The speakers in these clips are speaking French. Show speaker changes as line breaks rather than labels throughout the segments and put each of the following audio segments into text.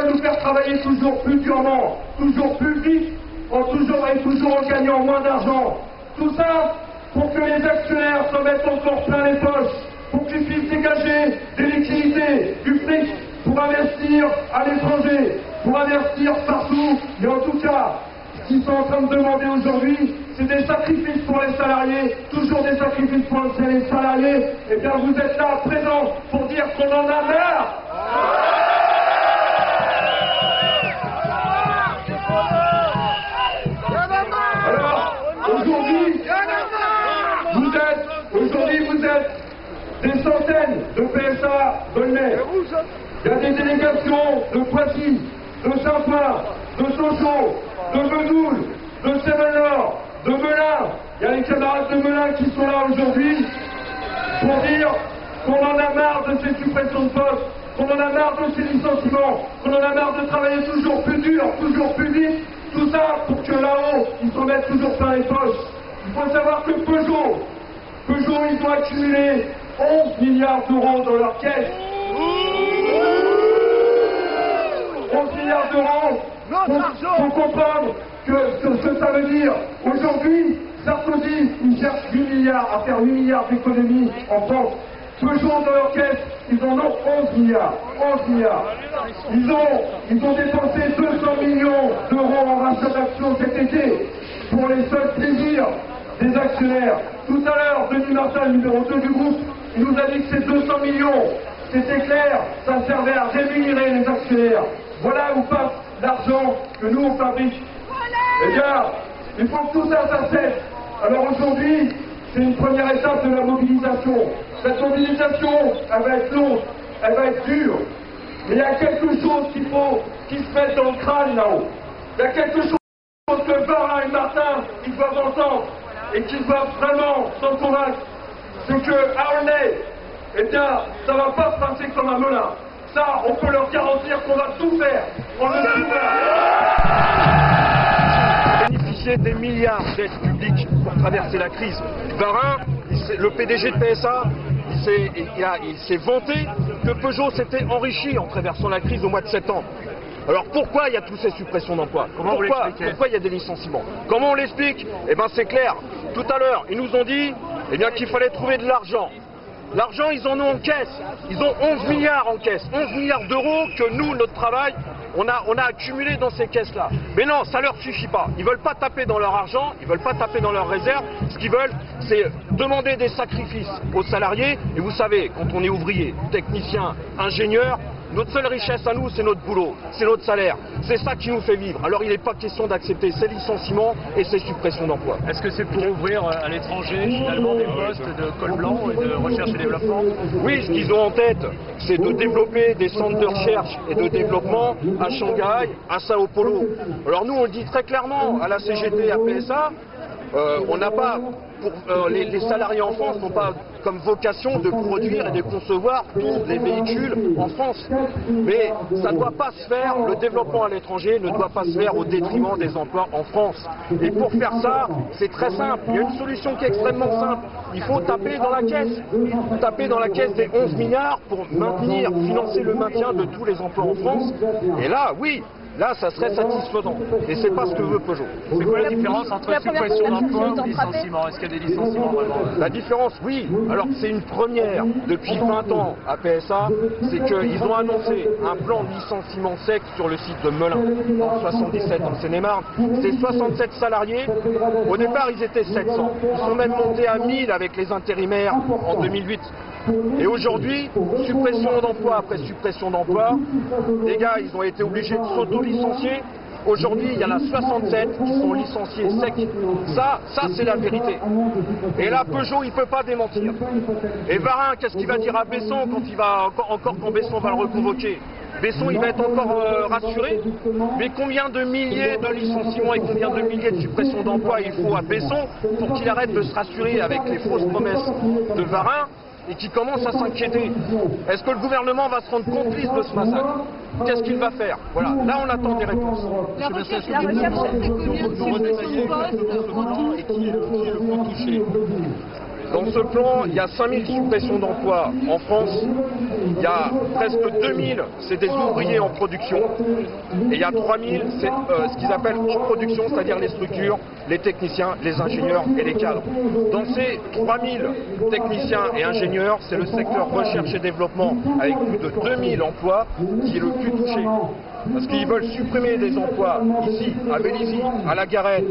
nous faire travailler toujours plus durement, toujours plus vite, toujours en gagnant moins d'argent. Tout ça pour que les actionnaires se mettent encore plein les poches, pour qu'ils puissent dégager des liquidités, du fric, pour investir à l'étranger, pour investir partout. Mais en tout cas, ce qu'ils sont en train de demander aujourd'hui, c'est des sacrifices pour les salariés, toujours des sacrifices pour les salariés. Eh bien, vous êtes là, présents, pour dire qu'on en a marre. Alors, aujourd'hui, vous êtes des centaines de PSA Dolmer. Il y a des délégations de Poissy, de Saint-Ouen, de Sochaux, de Vesoul, de Sévenor, de Melun. Il y a les camarades de Melun qui sont là aujourd'hui pour dire qu'on en a marre de ces suppressions de postes, qu'on en a marre de ces licenciements, qu'on en a marre de travailler toujours plus dur, toujours plus vite. Tout ça pour que là-haut, ils s'en mettent toujours plein les poches. Il faut savoir que Peugeot, ils ont accumulé 11 milliards d'euros dans leur caisse. 11 milliards d'euros, pour comprendre ce que ça veut dire. Aujourd'hui, Sarkozy, il cherche 8 milliards, à faire 8 milliards d'économies en France. Peugeot dans leur caisse, ils en ont 11 milliards. 11 milliards. Ils ont dépensé 200 millions d'euros en rachat d'actions cet été pour les seuls plaisirs des actionnaires. Tout à l'heure, Denis Martin, le numéro 2 du groupe, il nous a dit que ces 200 millions, c'était clair, ça servait à rémunérer les actionnaires. Voilà où passe l'argent que nous on fabrique. Eh bien, il faut que tout ça, ça cesse. Alors aujourd'hui, c'est une première étape de la mobilisation. Cette mobilisation, elle va être longue, elle va être dure. Mais il y a quelque chose qu'il faut qu'ils se mettent dans le crâne là-haut. Il y a quelque chose que Varin et Martin, ils doivent entendre et qu'ils doivent vraiment s'en convaincre. C'est que à Aulnay, eh bien, ça va pas se passer comme un Melun. Ça, on peut leur garantir qu'on va tout faire. On va tout faire.
Bénéficier des milliards d'aides publiques pour traverser la crise. Varin, le PDG de PSA, il s'est vanté que Peugeot s'était enrichi en traversant la crise au mois de septembre. Alors pourquoi il y a toutes ces suppressions d'emplois? Pourquoi il y a des licenciements? Comment on l'explique? Eh bien c'est clair. Tout à l'heure, ils nous ont dit qu'il fallait trouver de l'argent. L'argent, ils en ont en caisse. Ils ont 11 milliards en caisse. 11 milliards d'euros que nous, notre travail, on a accumulé dans ces caisses-là. Mais non, ça leur suffit pas. Ils veulent pas taper dans leur argent, ils veulent pas taper dans leurs réserves. Ce qu'ils veulent, c'est demander des sacrifices aux salariés. Et vous savez, quand on est ouvrier, technicien, ingénieur, notre seule richesse à nous, c'est notre boulot, c'est notre salaire. C'est ça qui nous fait vivre. Alors il n'est pas question d'accepter ces licenciements et ces suppressions d'emplois.
Est-ce que c'est pour ouvrir à l'étranger, finalement, des postes de col blanc et de recherche et développement?
Oui, ce qu'ils ont en tête, c'est de développer des centres de recherche et de développement à Shanghai, à Sao Paulo. Alors nous, on le dit très clairement, à la CGT, à PSA, on n'a pas, les salariés en France n'ont pas comme vocation de produire et de concevoir tous les véhicules en France. Mais ça ne doit pas se faire, le développement à l'étranger ne doit pas se faire au détriment des emplois en France. Et pour faire ça, c'est très simple. Il y a une solution qui est extrêmement simple. Il faut taper dans la caisse. Taper dans la caisse des 11 milliards pour financer le maintien de tous les emplois en France. Et là, oui. Là, ça serait satisfaisant. Et c'est pas ce que veut Peugeot.
C'est quoi la différence entre suppression d'emplois et licenciement? Est-ce qu'il y a des licenciements vraiment?
La différence, oui. Alors, c'est une première depuis 20 ans à PSA. C'est qu'ils ont annoncé un plan de licenciement sec sur le site de Melun, en 77, en Seine-et-Marne. C'est 67 salariés. Au départ, ils étaient 700. Ils sont même montés à 1000 avec les intérimaires en 2008. Et aujourd'hui, suppression d'emploi après suppression d'emploi, les gars, ils ont été obligés de s'auto-licencier. Aujourd'hui, il y en a 67 qui sont licenciés secs. Ça c'est la vérité. Et là, Peugeot, il ne peut pas démentir. Et Varin, qu'est-ce qu'il va dire à Besson quand Besson va le reconvoquer? Besson, il va être encore rassuré. Mais combien de milliers de licenciements et combien de milliers de suppressions d'emplois il faut à Besson pour qu'il arrête de se rassurer avec les fausses promesses de Varin et qui commence à s'inquiéter? Est-ce que le gouvernement va se rendre complice de ce massacre? Qu'est-ce qu'il va faire? Voilà, là on attend des réponses.
La recherche, c'est combien de suppressions de postes?
Et qui est le plus touché?
Dans ce plan, il y a 5000 suppressions d'emplois en France, il y a presque 2000, c'est des ouvriers en production, et il y a 3000, c'est ce qu'ils appellent hors production, c'est-à-dire les structures, les techniciens, les ingénieurs et les cadres. Dans ces 3000 techniciens et ingénieurs, c'est le secteur recherche et développement, avec plus de 2000 emplois, qui est le plus touché. Parce qu'ils veulent supprimer des emplois ici, à Vélizy, à La Garenne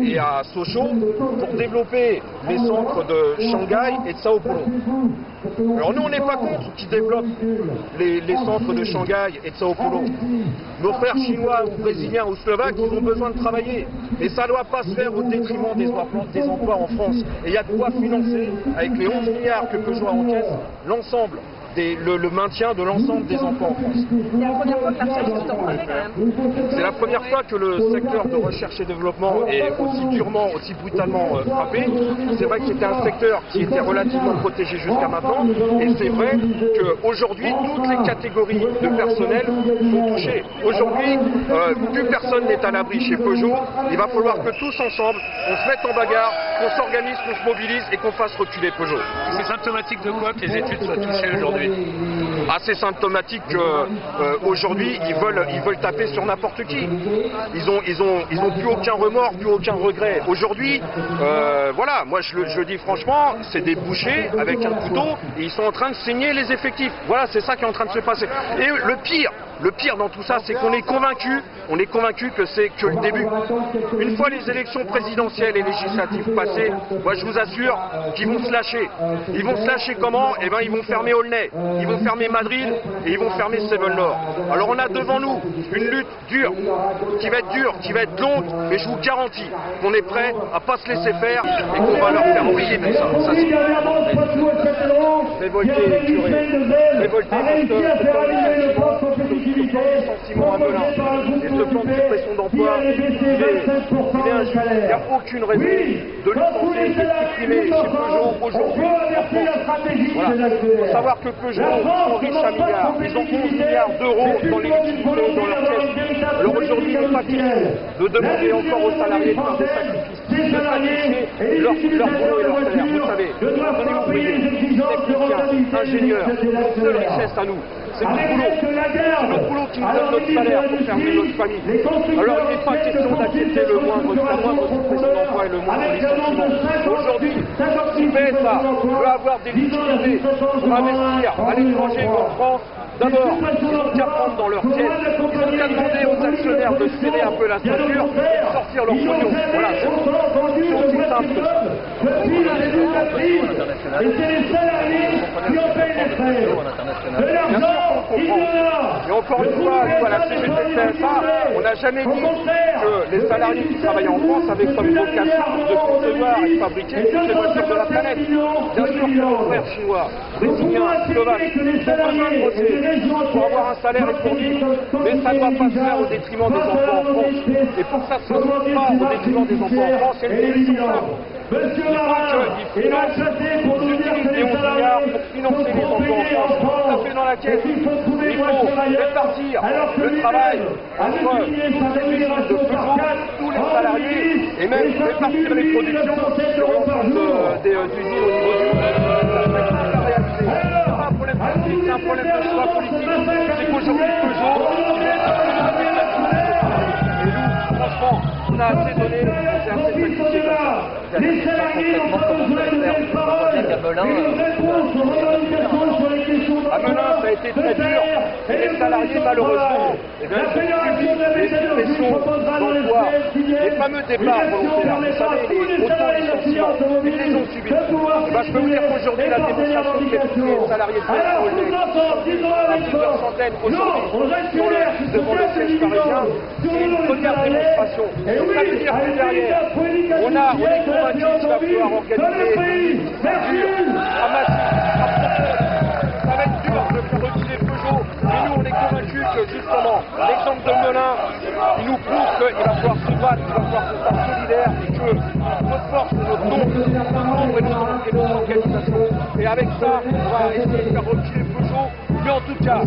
et à Sochaux, pour développer les centres de Shanghai et de Sao Paulo. Alors nous, on n'est pas contre qu'ils développent les centres de Shanghai et de Sao Paulo. Nos frères chinois ou brésiliens ou slovaques, ils ont besoin de travailler. Et ça ne doit pas se faire au détriment des emplois en France. Et il y a de quoi financer, avec les 11 milliards que Peugeot encaisse, l'ensemble. Le maintien de l'ensemble des emplois en France. C'est la première fois que le secteur de recherche et développement est aussi durement, aussi brutalement frappé. C'est vrai que c'était un secteur qui était relativement protégé jusqu'à maintenant, et c'est vrai qu'aujourd'hui, toutes les catégories de personnel sont touchées. Aujourd'hui, plus personne n'est à l'abri chez Peugeot. Il va falloir que tous ensemble, on se mette en bagarre, qu'on s'organise, qu'on se mobilise et qu'on fasse reculer Peugeot.
C'est symptomatique de quoi que les études soient touchées aujourd'hui?
Assez symptomatique qu'aujourd'hui ils veulent taper sur n'importe qui. Ils ont plus aucun remords, plus aucun regret. Aujourd'hui, voilà, moi je le dis franchement, c'est des bouchers avec un couteau et ils sont en train de saigner les effectifs. Voilà, c'est ça qui est en train de se passer. Et le pire dans tout ça, c'est qu'on est convaincu que c'est que le début. Une fois les élections présidentielles et législatives passées, moi je vous assure qu'ils vont se lâcher. Ils vont se lâcher comment? Eh ben ils vont fermer Aulnay, ils vont fermer Madrid et ils vont fermer Seven-Nord. Alors on a devant nous une lutte dure, qui va être longue, mais je vous garantis qu'on est prêt à pas se laisser faire et qu'on va leur faire oublier tout ça. Ça c'est révolté, curé, révolté licenciement à Melun et ce plan de suppression d'emploi, il est injuste. Il n'y a aucune raison de licencier, de supprimer chez Peugeot aujourd'hui en France. Voilà. Il faut savoir que Peugeot sont riches à milliards. Ils ont 11 milliards d'euros dans les liquidités, dans leur caisse. Alors aujourd'hui, il n'est pas question de demander encore aux salariés de faire des sacrifices, de sacrifier leur boulot et leur salaire. Vous savez, on est ouvriers, techniciens, ingénieurs, notre seule richesse à nous, c'est notre boulot. C'est notre boulot qui nous donne notre salaire pour faire vivre notre famille. Alors il n'est pas question d'accepter la moindre suppression d'emploi et le moindre licenciement. Aujourd'hui, si PSA veut avoir des liquidités pour investir à l'étranger ou en France, d'abord, ils ont qu'à prendre dans leur caisse, ils ont qu'à demander aux actionnaires de serrer un peu la ceinture et de sortir leur pognon. Voilà, c'est aussi simple que ça.
Et c'est les salariés qui en payent les frais. De l'argent, il y en a.
Et encore une fois, nous, à la CGT PSA, on n'a jamais dit que les salariés qui travaillent en France avaient comme vocation de concevoir et de fabriquer toutes les voitures de la planète. Bien sûr que nos frères chinois, brésiliens, slovaques, ont besoin de bosser pour avoir un salaire et pour vivre, mais ça ne doit pas se faire au détriment des emplois en France. Et pour que ça ne se fasse pas au détriment des emplois en France, il y a une solution simple.
Monsieur Marat, il a chassé pour nous dire que les salariés
pour financer les emplois en France. Ça fait dans la caisse. Il faut répartir le travail entre les usines de Peugeot, tous les salariés, et même répartir les productions sur l'ensemble des usines au niveau du monde. C'est pas un problème politique, c'est un problème de choix politique. C'est qu'aujourd'hui Peugeot, franchement, on a assez donné, c'est assez sacrifié comme ça.
Les salariés ont pas besoin de faire parole. Une réponse aux revendications sur les questions
à Melun, ça a été très dur. Et les salariés, malheureusement, eh bien, ils ont subi des suppressions d'emplois, les fameux départs volontaires. Vous savez, les auto-licenciements, ils les ont subis. Je peux vous dire qu'aujourd'hui, la démonstration qui est touchée les salariés de Peugeot, plusieurs centaines aujourd'hui, devant le siège parisien, c'est une première démonstration. Donc ça veut dire que derrière, on est convaincu qu'il va falloir organiser une structure dramatique, ça va être dur de faire reculer Peugeot, mais nous on est convaincus que justement l'exemple de Melun, il nous prouve qu'il va falloir se battre, il va falloir se faire solidaire et que notre force, notre nombre et notre organisation. Et avec ça, on va essayer de faire reculer Peugeot. Mais en tout cas, ce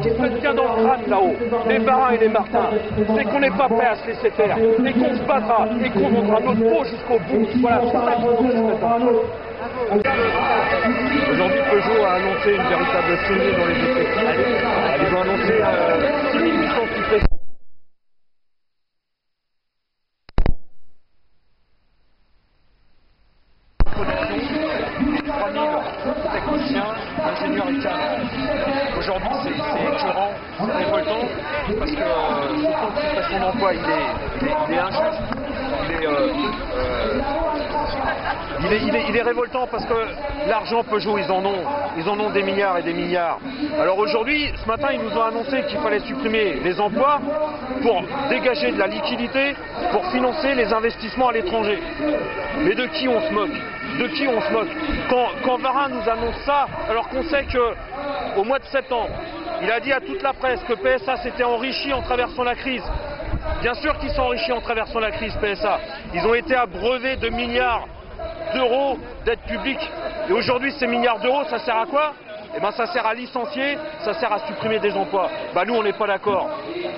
qu'il faut se tient dans le crâne là-haut, les Marins et les Martins, c'est qu'on n'est pas prêt à se laisser faire, et qu'on se battra, et qu'on vendra notre peau jusqu'au bout. Voilà, c'est ça qu'il faut se mettre en place. Aujourd'hui, Peugeot a annoncé une véritable saignée dans les effectifs. Ils ont annoncé 6800 suppressions. Production, 3000 techniciens, ingénieurs et cadres. Aujourd'hui, c'est écœurant, c'est révoltant, parce que ce taux de suppression d'emploi, il est injuste, il est révoltant parce que l'argent Peugeot, ils en ont des milliards et des milliards. Alors aujourd'hui, ce matin, ils nous ont annoncé qu'il fallait supprimer les emplois pour dégager de la liquidité, pour financer les investissements à l'étranger. Mais de qui on se moque? De qui on se moque? Quand Varin nous annonce ça, alors qu'on sait qu'au mois de septembre, il a dit à toute la presse que PSA s'était enrichi en traversant la crise. Bien sûr qu'ils sont enrichis en traversant la crise, PSA. Ils ont été abreuvés de milliards d'euros d'aide publique. Et aujourd'hui, ces milliards d'euros, ça sert à quoi? Eh ben, ça sert à licencier, ça sert à supprimer des emplois. Bah, nous, on n'est pas d'accord.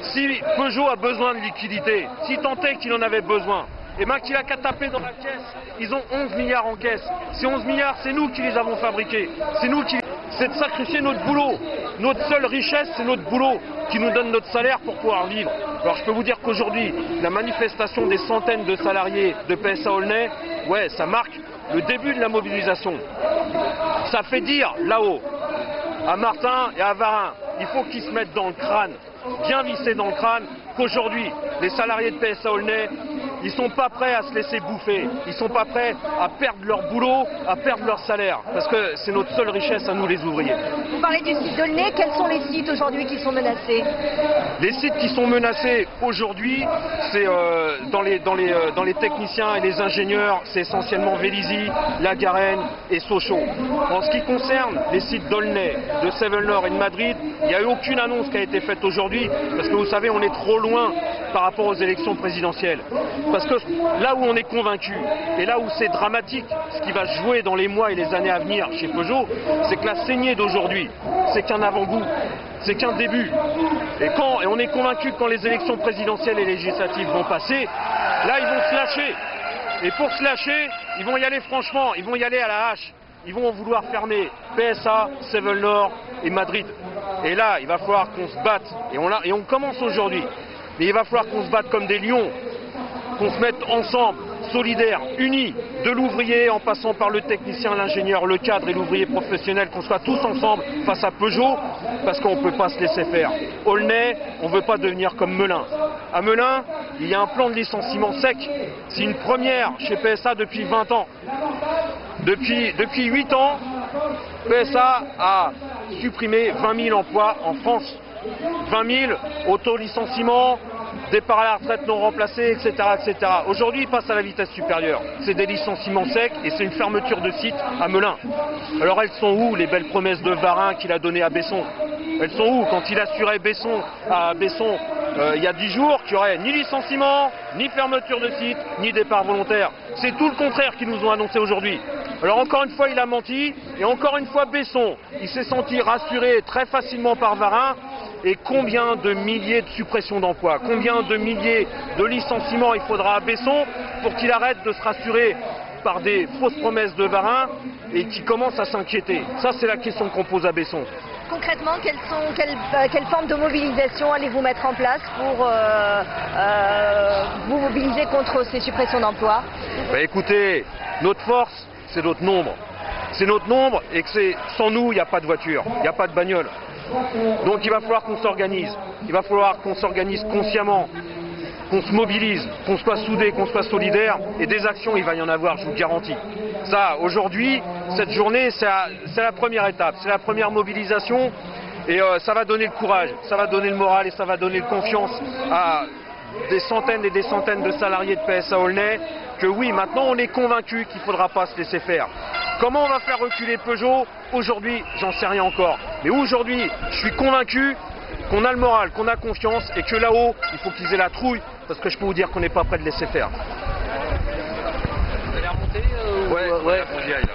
Si Peugeot a besoin de liquidité, si tant est qu'il en avait besoin, et bien qu'il a qu'à taper dans la caisse, ils ont 11 milliards en caisse. Ces 11 milliards, c'est nous qui les avons fabriqués. C'est de sacrifier notre boulot. Notre seule richesse, c'est notre boulot qui nous donne notre salaire pour pouvoir vivre. Alors je peux vous dire qu'aujourd'hui, la manifestation des centaines de salariés de PSA Aulnay, ouais, ça marque le début de la mobilisation. Ça fait dire là-haut à Martin et à Varin, il faut qu'ils se mettent dans le crâne, bien vissés dans le crâne, qu'aujourd'hui, les salariés de PSA Aulnay, ils sont pas prêts à se laisser bouffer. Ils sont pas prêts à perdre leur boulot, à perdre leur salaire. Parce que c'est notre seule richesse à nous, les ouvriers.
Vous parlez du site d'Aulnay. Quels sont les sites aujourd'hui qui sont menacés?
Les sites qui sont menacés aujourd'hui, c'est dans les techniciens et les ingénieurs, c'est essentiellement Vélizy, La Garenne et Sochaux. En ce qui concerne les sites d'Aulnay, de Seven-Nord et de Madrid, il n'y a eu aucune annonce qui a été faite aujourd'hui. Parce que vous savez, on est trop loin par rapport aux élections présidentielles. Parce que là où on est convaincu, et là où c'est dramatique, ce qui va se jouer dans les mois et les années à venir chez Peugeot, c'est que la saignée d'aujourd'hui, c'est qu'un avant-goût, c'est qu'un début. Et on est convaincu que quand les élections présidentielles et législatives vont passer, là ils vont se lâcher. Et pour se lâcher, ils vont y aller franchement, ils vont y aller à la hache. Ils vont vouloir fermer PSA, Seven-Nord et Madrid. Et là, il va falloir qu'on se batte. Et on commence aujourd'hui. Mais il va falloir qu'on se batte comme des lions. Qu'on se mette ensemble, solidaires, unis, de l'ouvrier en passant par le technicien, l'ingénieur, le cadre et l'ouvrier professionnel, qu'on soit tous ensemble face à Peugeot, parce qu'on ne peut pas se laisser faire. Aulnay, on ne veut pas devenir comme Melun. À Melun, il y a un plan de licenciement sec. C'est une première chez PSA depuis 20 ans. Depuis 8 ans, PSA a supprimé 20 000 emplois en France. 20 000 auto-licenciements, départ à la retraite non remplacé, etc. etc. Aujourd'hui, il passe à la vitesse supérieure. C'est des licenciements secs et c'est une fermeture de site à Melun. Alors elles sont où les belles promesses de Varin qu'il a données à Besson? Elles sont où quand il assurait à Besson il y a 10 jours qu'il n'y aurait ni licenciement, ni fermeture de site, ni départ volontaire? C'est tout le contraire qu'ils nous ont annoncé aujourd'hui. Alors encore une fois, il a menti, et encore une fois, Besson, il s'est senti rassuré très facilement par Varin. Et combien de milliers de suppressions d'emplois, combien de milliers de licenciements il faudra à Besson pour qu'il arrête de se rassurer par des fausses promesses de Varin et qu'il commence à s'inquiéter? Ça, c'est la question qu'on pose à Besson.
Concrètement, quelle forme de mobilisation allez-vous mettre en place pour vous mobiliser contre ces suppressions d'emplois?
Écoutez, notre force, c'est notre nombre. C'est notre nombre et que sans nous, il n'y a pas de voiture, il n'y a pas de bagnole. Donc il va falloir qu'on s'organise. Il va falloir qu'on s'organise consciemment, qu'on se mobilise, qu'on soit soudés, qu'on soit solidaires. Et des actions, il va y en avoir, je vous le garantis. Ça, aujourd'hui, cette journée, c'est la première étape, c'est la première mobilisation. Et ça va donner le courage, ça va donner le moral et ça va donner confiance à des centaines et des centaines de salariés de PSA Aulnay que oui, maintenant on est convaincu qu'il ne faudra pas se laisser faire. Comment on va faire reculer Peugeot? Aujourd'hui, j'en sais rien encore. Mais aujourd'hui, je suis convaincu qu'on a le moral, qu'on a confiance et que là-haut, il faut qu'ils aient la trouille parce que je peux vous dire qu'on n'est pas prêt de laisser faire.
Vous allez remonter
Ouais, on y aille là.